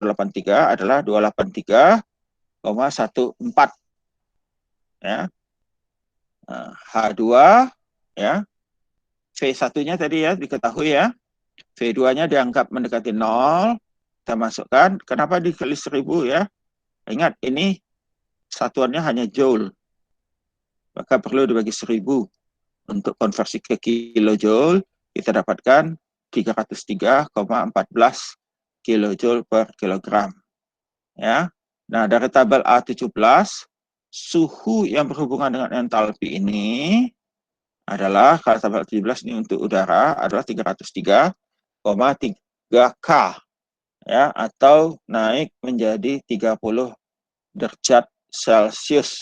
283 adalah 283,14 ya. Nah, H2 ya. V1-nya tadi ya diketahui ya. V2-nya dianggap mendekati 0. Kita masukkan. Kenapa dikali 1000 ya? Ingat ini satuannya hanya joule. Maka perlu dibagi 1000. Untuk konversi ke kilojoule kita dapatkan 303,14 kilojoule per kilogram. Ya. Nah, dari tabel A17 suhu yang berhubungan dengan entalpi ini adalah, kalau tabel 17 ini untuk udara adalah 303,3 K ya, atau naik menjadi 30 derajat Celcius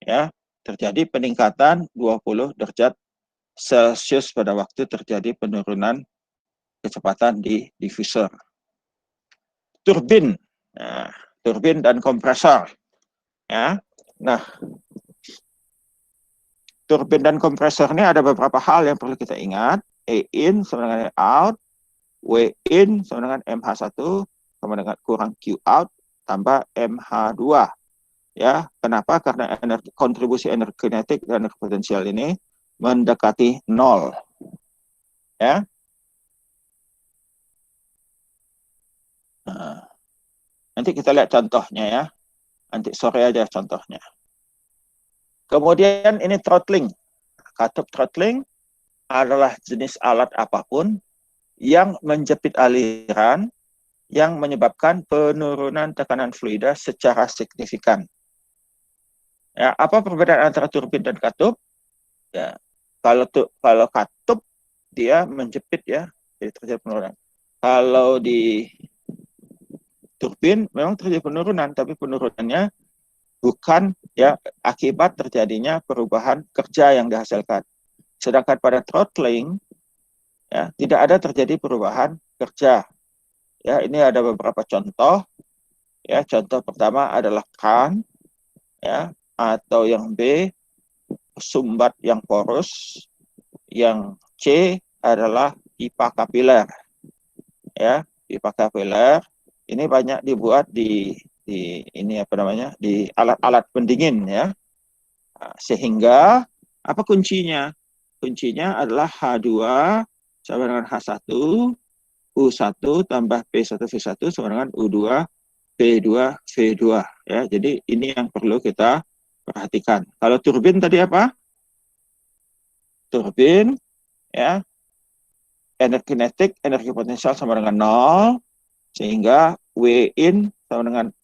ya. Terjadi peningkatan 20 derajat Celcius pada waktu terjadi penurunan kecepatan di diffuser. Turbin, nah, turbin dan kompresor ya. Nah, turbin dan kompresor ini ada beberapa hal yang perlu kita ingat. E in sama dengan E out, W in sama dengan MH1 sama dengan kurang Q out tambah MH2. Ya, kenapa? Karena kontribusi energi kinetik dan energi potensial ini mendekati 0. Ya. Nah, nanti kita lihat contohnya ya. Nanti sore aja contohnya. Kemudian ini throttling. Katup throttling adalah jenis alat apapun yang menjepit aliran yang menyebabkan penurunan tekanan fluida secara signifikan. Ya, apa perbedaan antara turbin dan katup? Ya, kalau katup dia menjepit ya, jadi terjadi penurunan. Kalau di turbin memang terjadi penurunan, tapi penurunannya bukan ya akibat terjadinya perubahan kerja yang dihasilkan. Sedangkan pada throttling ya tidak ada terjadi perubahan kerja. Ya, ini ada beberapa contoh. Ya, contoh pertama adalah kan ya, atau yang B sumbat yang porus, yang C adalah pipa kapiler. Ya, pipa kapiler ini banyak dibuat di ini apa namanya? Di alat-alat pendingin ya. Nah, sehingga apa kuncinya? Kuncinya adalah H2 sama dengan H1, U1 tambah P1V1 sama dengan U2 P2 V2 ya. Jadi ini yang perlu kita perhatikan. Kalau turbin tadi apa? Turbin ya, energi kinetik, energi potensial sama dengan 0, sehingga W in sama dengan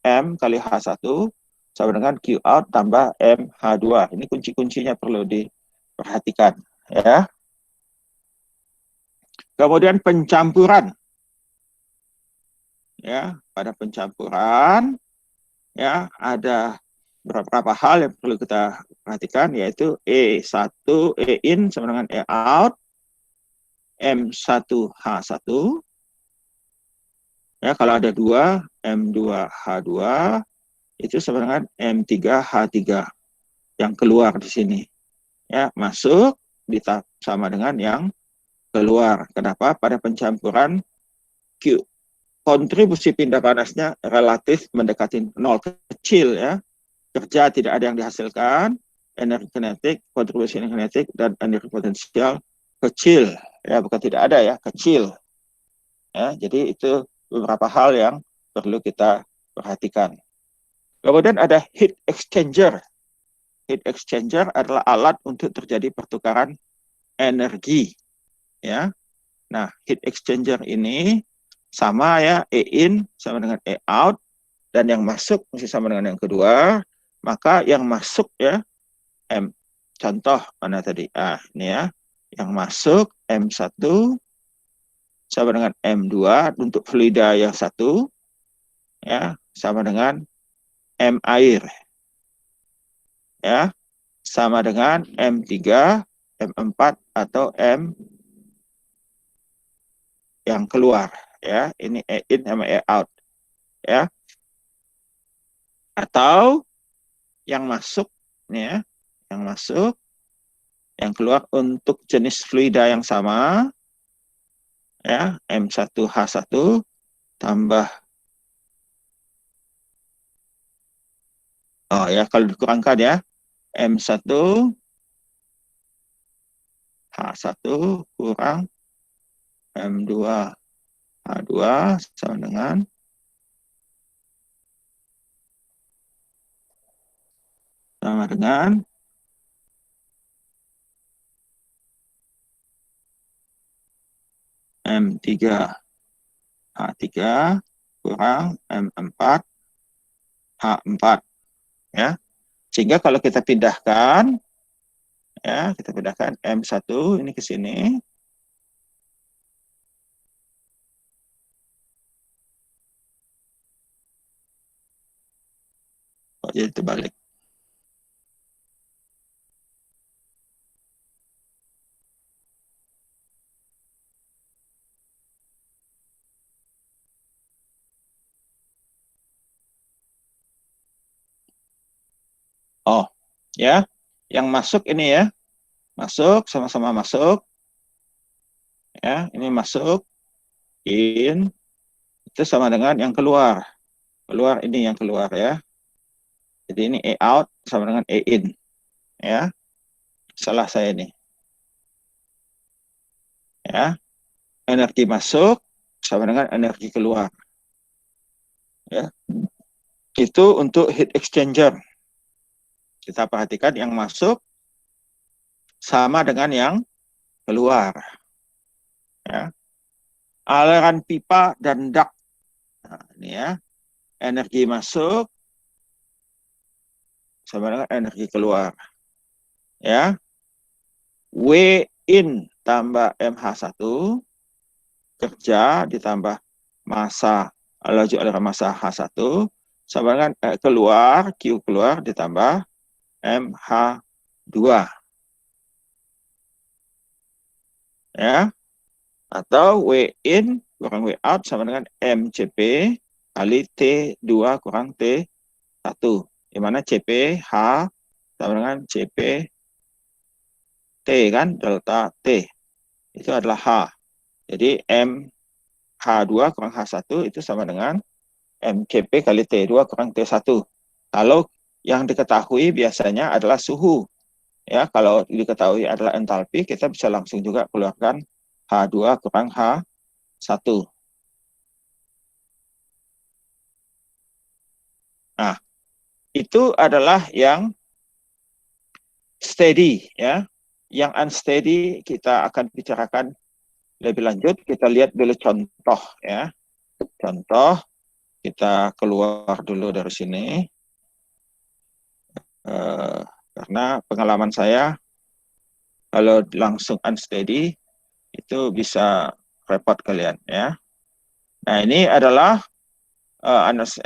M kali H1 sama dengan Q out tambah MH2. Ini kunci-kuncinya perlu diperhatikan ya. Kemudian pencampuran. Ya, pada pencampuran ya ada beberapa hal yang perlu kita perhatikan, yaitu E1 E in sama dengan E out, M1H1 ya, kalau ada 2 M2H2 itu sama dengan M3H3 yang keluar di sini ya, masuk sama dengan yang keluar. Kenapa? Pada pencampuran Q kontribusi pindah panasnya relatif mendekati 0, kecil ya. Kerja tidak ada yang dihasilkan, energi kinetik, kontribusi energi kinetik dan energi potensial kecil ya, bukan tidak ada ya, kecil ya. Jadi itu beberapa hal yang perlu kita perhatikan. Kemudian ada heat exchanger. Heat exchanger adalah alat untuk terjadi pertukaran energi ya. Nah, heat exchanger ini sama ya, E in sama dengan E out, dan yang masuk masih sama dengan yang kedua. Maka yang masuk ya, contoh mana tadi? Ini ya, yang masuk M1 sama dengan M2 untuk fluida yang satu ya, sama dengan M air ya, sama dengan M3, M4 atau M yang keluar ya. Ini E in sama E out ya. Atau yang masuk nih ya, yang masuk, yang keluar untuk jenis fluida yang sama ya, M1H1 tambah, oh ya, kalau dikurangkan ya, M1 H1 kurang M2 H2 sama dengan M3 H3 kurang M4 H4 ya. Sehingga kalau kita pindahkan ya, kita pindahkan M1 ini ke sini. Oh, jadi terbalik. Oh, ya. Yang masuk ini ya. Masuk, sama-sama masuk. Ya, ini masuk, in, itu sama dengan yang keluar. Keluar ini yang keluar ya. Jadi ini E out sama dengan E in. Ya, salah saya ini. Ya, energi masuk sama dengan energi keluar. Ya, itu untuk heat exchanger. Kita perhatikan yang masuk sama dengan yang keluar. Ya. Aliran pipa dan duct. Nah, ini ya, energi masuk sama dengan energi keluar. Ya, W in tambah MH1 kerja ditambah massa laju aliran massa H1 sama dengan keluar Q keluar ditambah MH2 ya, atau W in kurang W out sama dengan MCP kali T2 kurang T1, di mana CP H sama dengan CP T kan, delta T itu adalah H. Jadi MH2 kurang H1 itu sama dengan MCP kali T2 kurang T1. Kalau yang diketahui biasanya adalah suhu. Ya, kalau diketahui adalah entalpi, kita bisa langsung juga keluarkan H2 kurang H1. Nah, itu adalah yang steady ya. Yang unsteady kita akan bicarakan lebih lanjut. Kita lihat dulu contoh ya. Contoh, kita keluar dulu dari sini. Karena pengalaman saya kalau langsung unsteady itu bisa repot kalian ya. Nah, ini adalah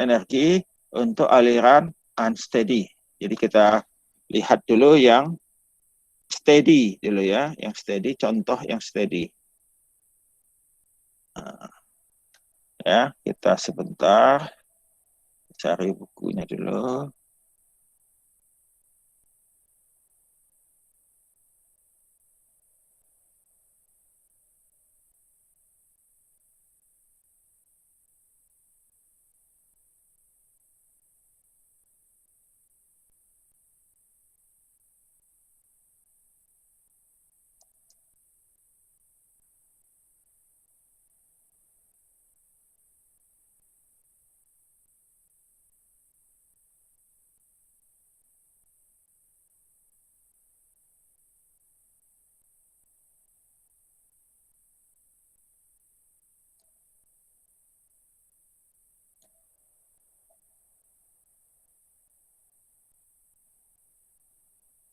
energi untuk aliran unsteady. Jadi kita lihat dulu yang steady dulu ya, yang steady, contoh yang steady. Nah, ya, kita sebentar cari bukunya dulu.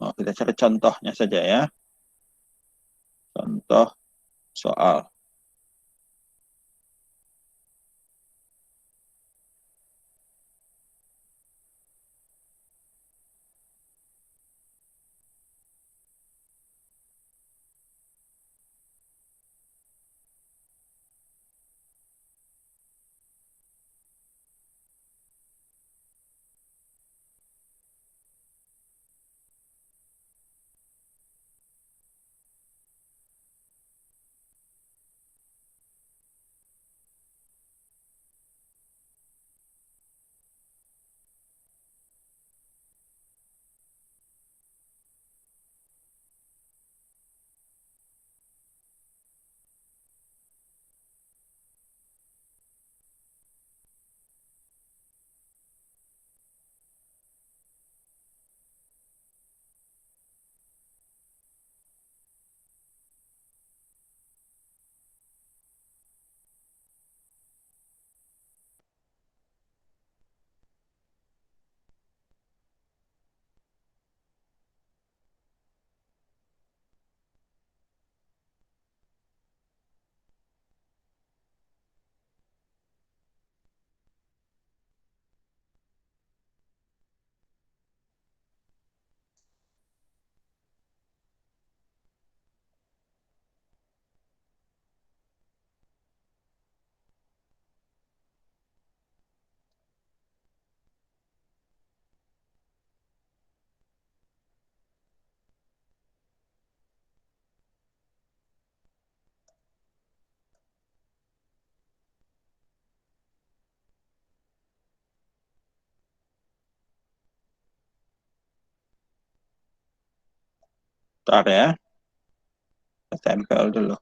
Oh, kita cari contohnya saja ya. Contoh soal. Ntar ya, kita tempel dulu.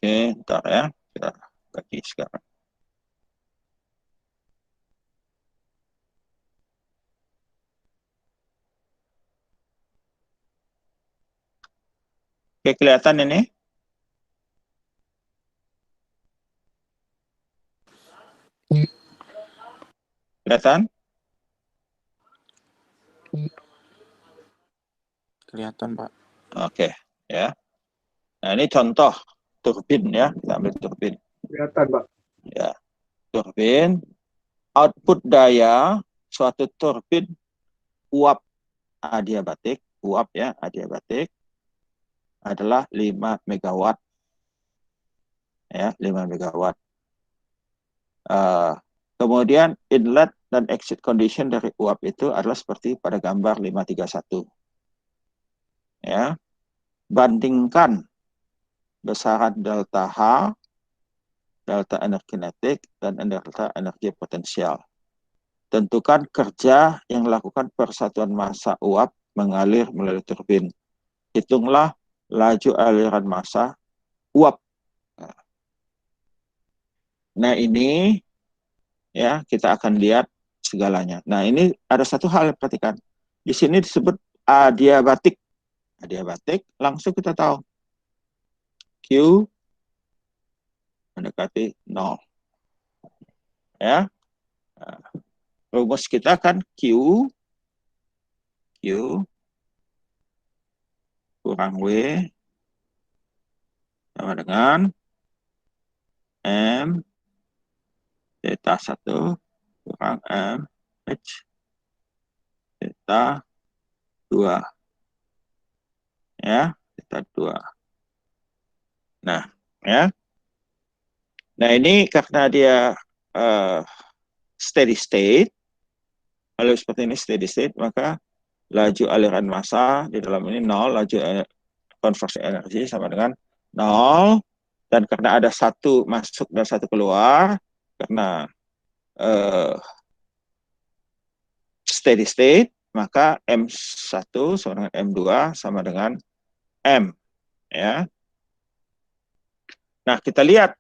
Oke, ntar ya, kita bagi sekarang. Oke, kelihatan ini? Kelihatan? Kelihatan, Pak. Oke, ya. Nah, ini contoh turbin ya, kita ambil turbin. Kelihatan, Pak. Ya, turbin, output daya suatu turbin uap adiabatik, uap ya, adiabatik adalah 5 megawatt. Ya, 5 megawatt. Kemudian inlet dan exit condition dari uap itu adalah seperti pada gambar 531. Ya. Bandingkan besaran delta H, delta energi kinetik, dan delta energi potensial. Tentukan kerja yang dilakukan persatuan massa uap mengalir melalui turbin. Hitunglah laju aliran massa uap. Nah, ini ya kita akan lihat segalanya. Nah, ini ada satu hal yang perhatikan. Di sini disebut adiabatik. Adiabatik langsung kita tahu Q mendekati 0. Ya. Nah, rumus kita kan Q kurang W sama dengan M theta 1 kurang M H theta 2. Ya, theta 2. Nah, ya. Nah, ini karena dia steady state, kalau seperti ini steady state, maka laju aliran massa di dalam ini 0, laju konversi energi sama dengan 0, dan karena ada satu masuk dan satu keluar, karena steady state, maka M1 sama dengan M2 sama dengan M. Ya. Nah, kita lihat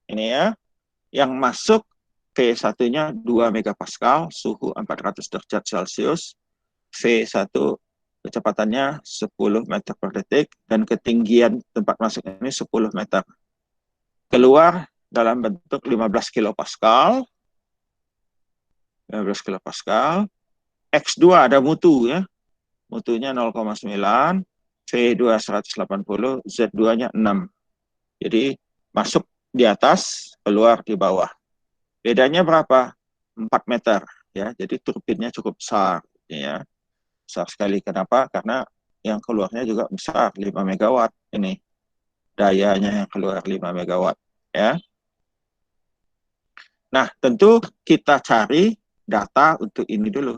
ini ya, yang masuk V1-nya 2 megapascal, suhu 400 derajat Celcius, V1 kecepatannya 10 meter per detik, dan ketinggian tempat masuk ini 10 meter. Keluar dalam bentuk 15 kilopascal. 15 kilopascal. X2 ada mutu ya. Mutunya 0,9. V2 180, Z2-nya 6. Jadi masuk di atas, keluar di bawah. Bedanya berapa? 4 meter ya. Jadi turbinnya cukup besar ya. Besar sekali. Kenapa? Karena yang keluarnya juga besar, 5 megawatt ini. Dayanya yang keluar 5 megawatt ya. Nah, tentu kita cari data untuk ini dulu.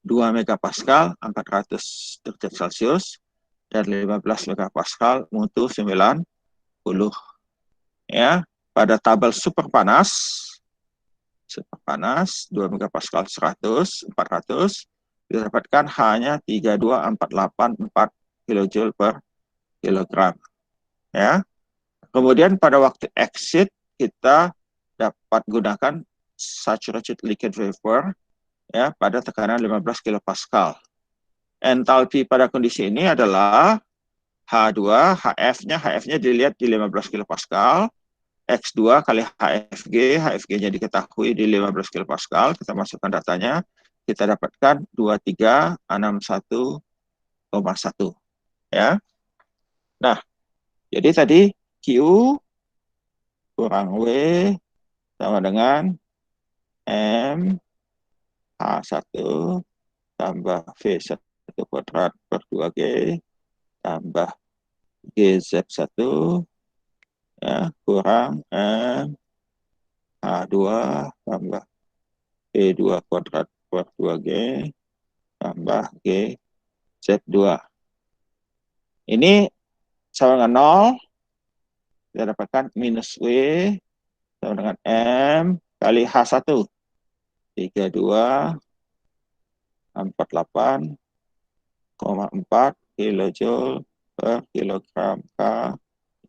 2 megapascal 400 derajat Celcius dan 15 megapascal mutu 90 ya. Pada tabel super panas 2 megapascal 100 400 didapatkan hanya 32484 kilojoule per kilogram ya. Kemudian pada waktu exit kita dapat gunakan saturated liquid vapor ya pada tekanan 15 kilopascal. Entalpi pada kondisi ini adalah H2, HF-nya dilihat di 15 kilopascal, X2 kali HFG-nya diketahui di 15 kilopascal, kita masukkan datanya, kita dapatkan 2361,1 ya. Nah, jadi tadi Q kurang W sama dengan M H1 tambah V1 kuadrat per 2G tambah GZ1 ya, kurang M H2 tambah V2 kuadrat per 2G tambah GZ2. Ini sama dengan 0, kita dapatkan minus W sama dengan M kali H1. 3248,4 kilojoule per kilogram K.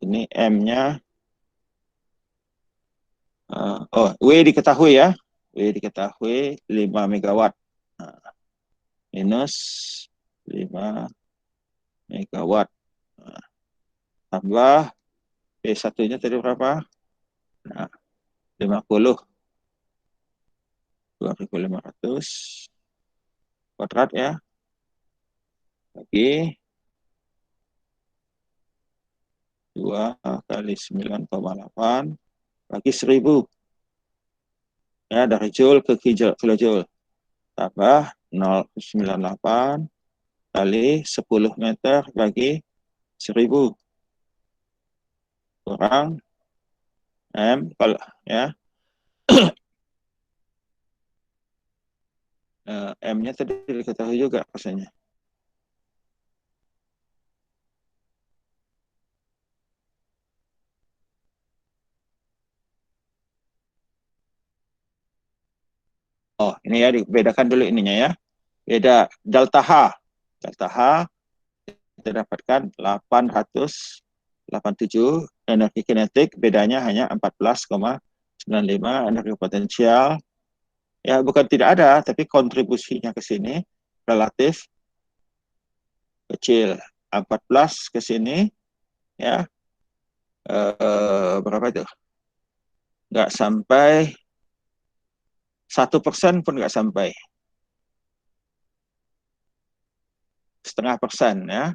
Ini M-nya. W diketahui ya. W diketahui 5 megawatt. Nah, minus 5 megawatt. Nah, tambah P1-nya tadi berapa? Nah, 50. 2500 kuadrat ya. Bagi 2 kali 9,8 bagi 1000. Ya, dari joule ke kilojoule. Tambah 0,98 kali 10 meter bagi 1000. Kurang M kalau ya. M-nya tadi diketahui juga rasanya. Oh, ini ya dibedakan dulu ininya ya. Beda delta H. Delta H kita dapatkan 887 energi kinetik, bedanya hanya 14,95 energi potensial. Ya, bukan tidak ada, tapi kontribusinya ke sini relatif kecil. 14 ke sini ya. Berapa itu? Nggak sampai 1% pun nggak sampai. 0,5% ya.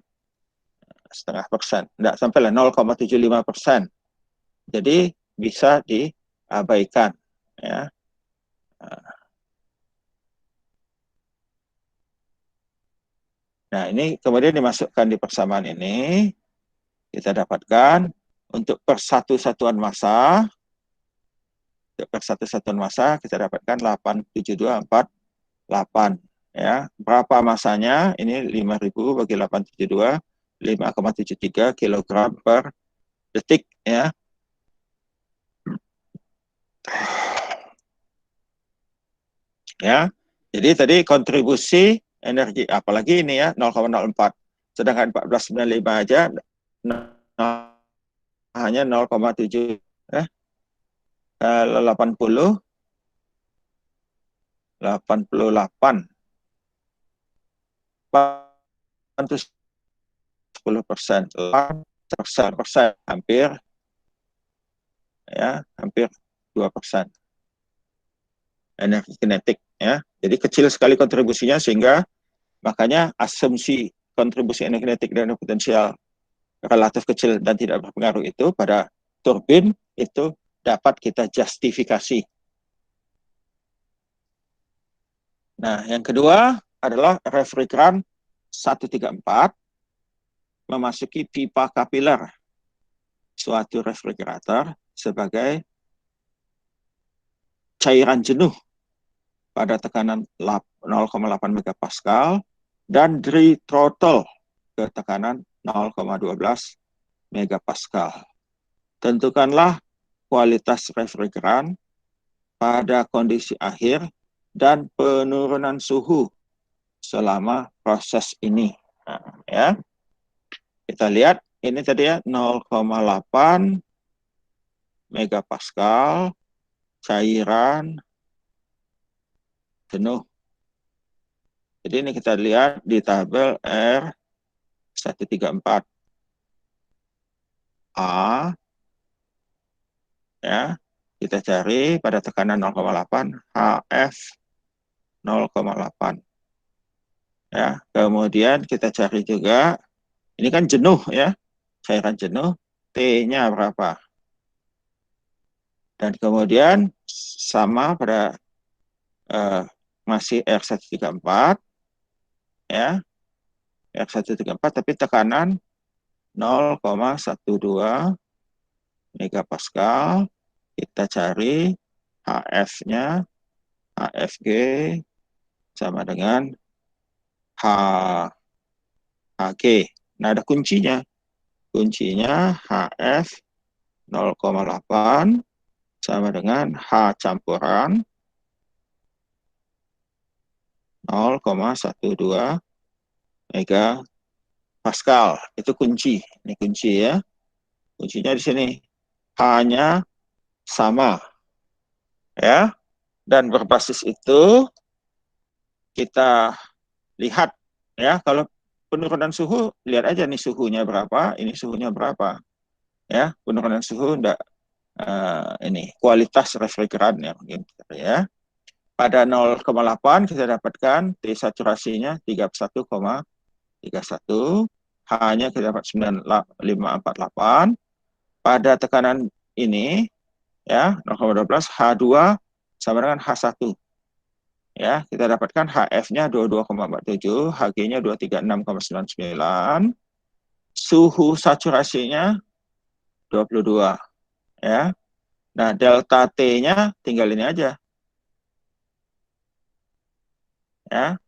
0,5%. Nggak sampai lah 0,75%. Jadi bisa diabaikan ya. Nah, ini kemudian dimasukkan di persamaan ini. Kita dapatkan untuk per satu satuan massa. Untuk per satu satuan massa kita dapatkan 87248 ya. Berapa masanya? Ini 5000 bagi 872, 5,73 kg per detik ya. Ya. Jadi tadi kontribusi energi apalagi ini ya 0,04. Sedangkan 1495 aja hanya 0,7 ya. 88 itu 10%, 10% hampir ya, hampir 2% energi kinetik ya. Jadi kecil sekali kontribusinya sehingga makanya asumsi kontribusi energi kinetik dan potensial relatif kecil dan tidak berpengaruh itu pada turbin itu dapat kita justifikasi. Nah, yang kedua adalah refrigeran 134 memasuki pipa kapiler suatu refrigerator sebagai cairan jenuh pada tekanan 0,8 megapascal dan di throttle ke tekanan 0,12 megapascal. Tentukanlah kualitas refrigeran pada kondisi akhir dan penurunan suhu selama proses ini. Nah, ya. Kita lihat ini tadi ya 0,8 megapascal cairan jenuh. Jadi ini kita lihat di tabel R134 A, ya, kita cari pada tekanan 0,8 HF 0,8, ya. Kemudian kita cari juga, ini kan jenuh ya, cairan jenuh, T-nya berapa? Dan kemudian sama pada masih R134, ya, R134 tapi tekanan 0,12 megapascal. Kita cari HF-nya, HFG sama dengan HG. Nah, ada kuncinya. Kuncinya HF 0,8 sama dengan H campuran 0,12 megapascal. Itu kunci. Ini kunci ya. Kuncinya di sini. H-nya sama. Ya. Dan berbasis itu kita lihat ya, kalau penurunan suhu, lihat aja nih suhunya berapa, ini suhunya berapa. Ya, penurunan suhu enggak ini kualitas refrigeran ya mungkin ya. Pada 0,8 kita dapatkan T saturasinya 31,31, H-nya kita dapat 9548. Pada tekanan ini ya 0,12 H2 sama dengan H1. Ya, kita dapatkan HF-nya 22,47, Hg-nya 236,99, suhu saturasinya 22 ya. Nah, delta T-nya tinggal ini aja. Ya.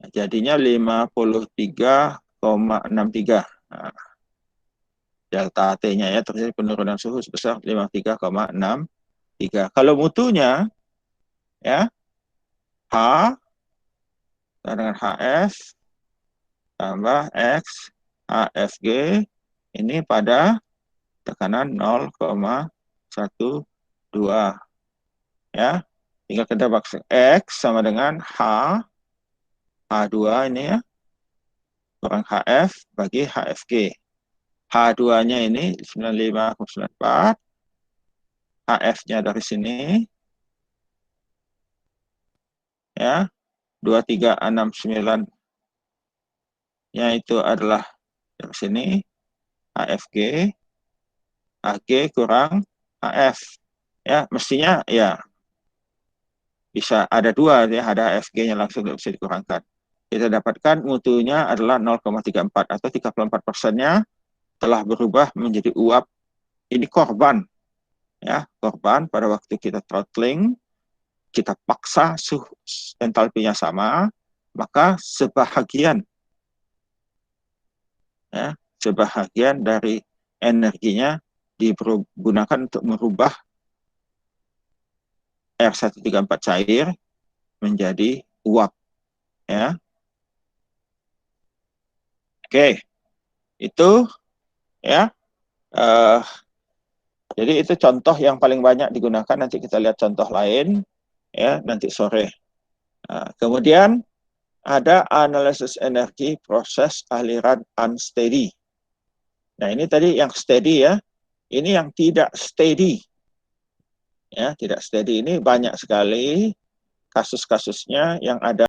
Jadinya 53,63. Nah, delta T-nya ya, terjadi penurunan suhu sebesar 53,63. Kalau mutunya ya H dengan HF tambah X HFG ini pada tekanan 0,12 ya. Tinggal kita bagi X sama dengan H2 ini ya kurang HF bagi HFG. H2-nya ini 95,94, HF-nya dari sini ya 2369-nya itu adalah dari sini HFG, HG kurang HF ya, mestinya ya bisa ada dua ya, ada HFG-nya langsung bisa dikurangkan. Kita dapatkan mutunya adalah 0,34 atau 34%-nya telah berubah menjadi uap. Ini korban ya, korban pada waktu kita throttling, kita paksa suhu entalpinya sama, maka sebahagian ya, sebahagian dari energinya digunakan untuk merubah R134 cair menjadi uap ya. Oke, itu ya. Jadi itu contoh yang paling banyak digunakan. Nanti kita lihat contoh lain ya nanti sore. Nah, kemudian ada analisis energi proses aliran unsteady. Nah, ini tadi yang steady ya. Ini yang tidak steady. Ya, tidak steady ini banyak sekali kasus-kasusnya yang ada